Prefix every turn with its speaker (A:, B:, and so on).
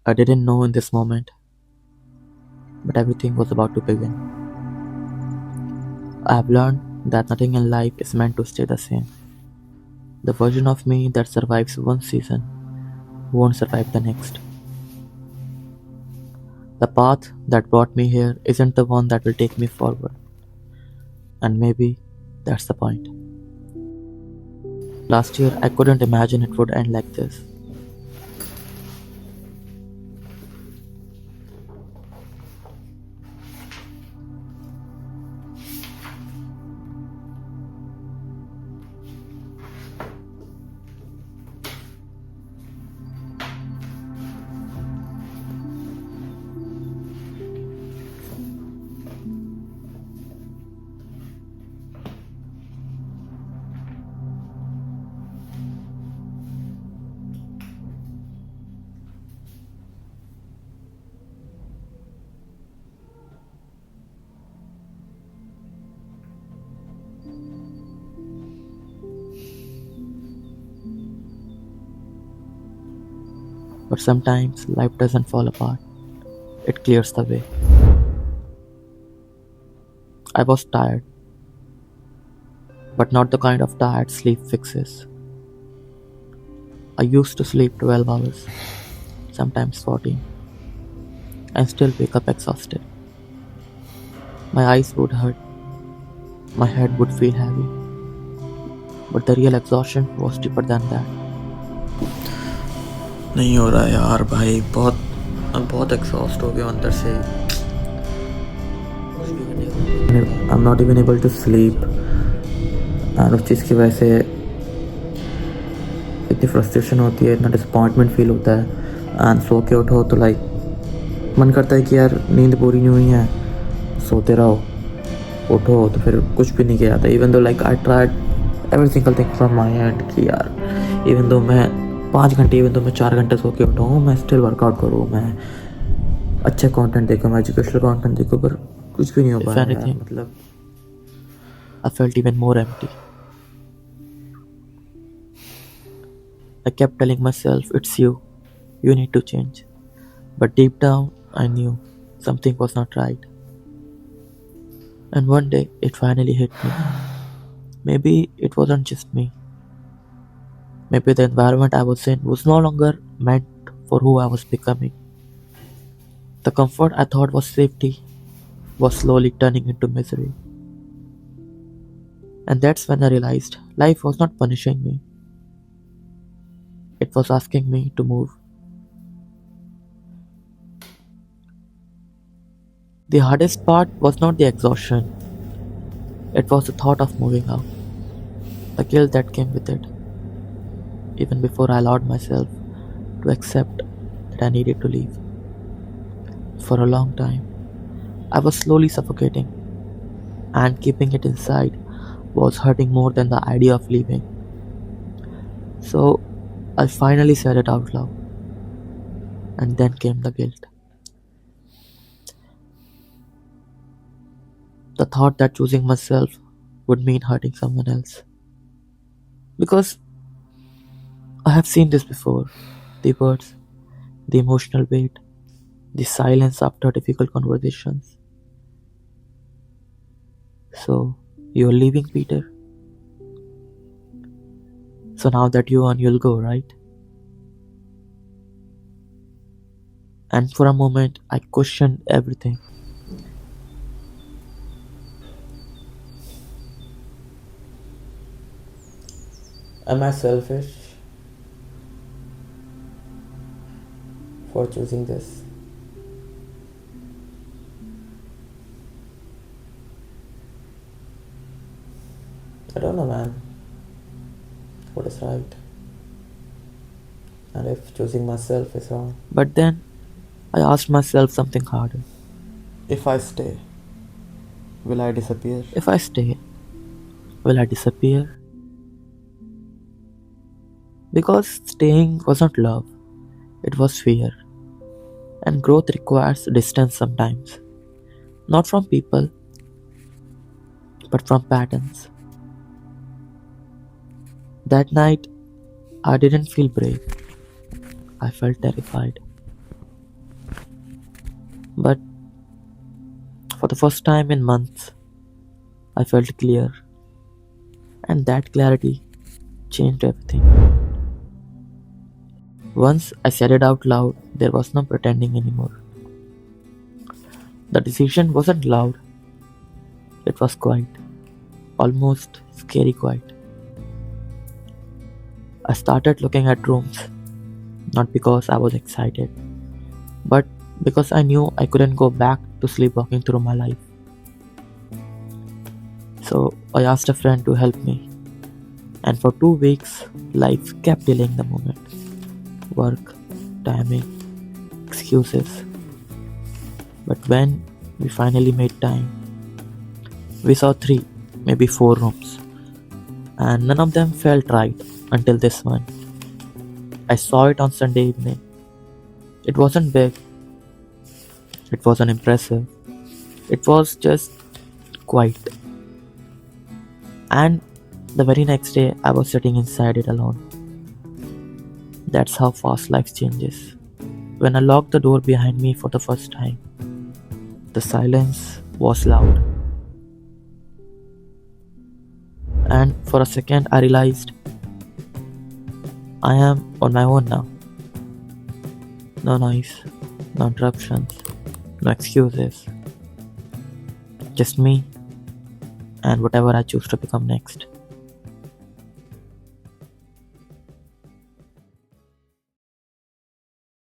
A: I didn't know in this moment, but everything was about to begin. I have learned that nothing in life is meant to stay the same. The version of me that survives one season won't survive the next. The path that brought me here isn't the one that will take me forward, and maybe that's the point. Last year, I couldn't imagine it would end like this. But sometimes life doesn't fall apart, it clears the way. I was tired, but not the kind of tired sleep fixes. I used to sleep 12 hours, sometimes 14, and still wake up exhausted. My eyes would hurt, my head would feel heavy, but the real exhaustion was deeper than that.
B: नहीं हो रहा यार भाई, बहुत exhaust हो गया अंदर से. I'm not even able to sleep. और उस चीज़ की वजह से इतनी फ्रस्ट्रेशन होती है, इतना डिसअपॉइंटमेंट फील होता है. एंड सो के उठो तो लाइक मन करता है कि यार नींद पूरी नहीं हुई है, सोते रहो. उठो तो फिर कुछ भी नहीं किया जाता. Even though like I tried every single thing from my and कि यार इवन दो मैं 5 घंटे, इवन दो मैं 4 घंटे सो के उठा हूँ, मैं स्टिल वर्कआउट करूँ, मैं अच्छा कंटेंट देखूँ, मैं एजुकेशनल कंटेंट देखूँ, पर कुछ भी नहीं हो
A: If
B: पाया यार.
A: anything,
B: मतलब
A: I felt even more empty. I kept telling myself, it's you need to change. But deep down, I knew something was not right. And one day, it finally hit me. Maybe it wasn't just me. Maybe the environment I was in was no longer meant for who I was becoming. The comfort I thought was safety was slowly turning into misery. And that's when I realized life was not punishing me, it was asking me to move. The hardest part was not the exhaustion, it was the thought of moving out, the guilt that came with it, even before I allowed myself to accept that I needed to leave. For a long time, I was slowly suffocating, and keeping it inside was hurting more than the idea of leaving. So I finally said it out loud, and then came the guilt. The thought that choosing myself would mean hurting someone else. Because I have seen this before, the words, the emotional weight, the silence after difficult conversations. So, you're leaving, Peter? So now that you're on, you'll go, right? And for a moment, I questioned everything.
B: am I selfish for choosing this? I don't know, man. What is right? And if choosing myself is wrong?
A: But then, I asked myself something harder.
B: If I stay, will I disappear?
A: If I stay, will I disappear? Because staying wasn't love, it was fear. And growth requires distance sometimes. Not from people, but from patterns. That night, I didn't feel brave. I felt terrified. But for the first time in months, I felt clear, and that clarity changed everything. Once I said it out loud, there was no pretending anymore. The decision wasn't loud, it was quiet, almost scary quiet. I started looking at rooms, not because I was excited, but because I knew I couldn't go back to sleepwalking through my life. So I asked a friend to help me, and for 2 weeks, life kept delaying the moment. Work, timing, excuses. But when we finally made time, we saw three, maybe four rooms, and none of them felt right until this one. I saw it on Sunday evening. It wasn't big, it wasn't impressive, it was just quiet. And the very next day, I was sitting inside it alone. That's how fast life changes. When I locked the door behind me for the first time, the silence was loud. And for a second, I realized I am on my own now. No noise, no interruptions, no excuses. Just me and whatever I choose to become next.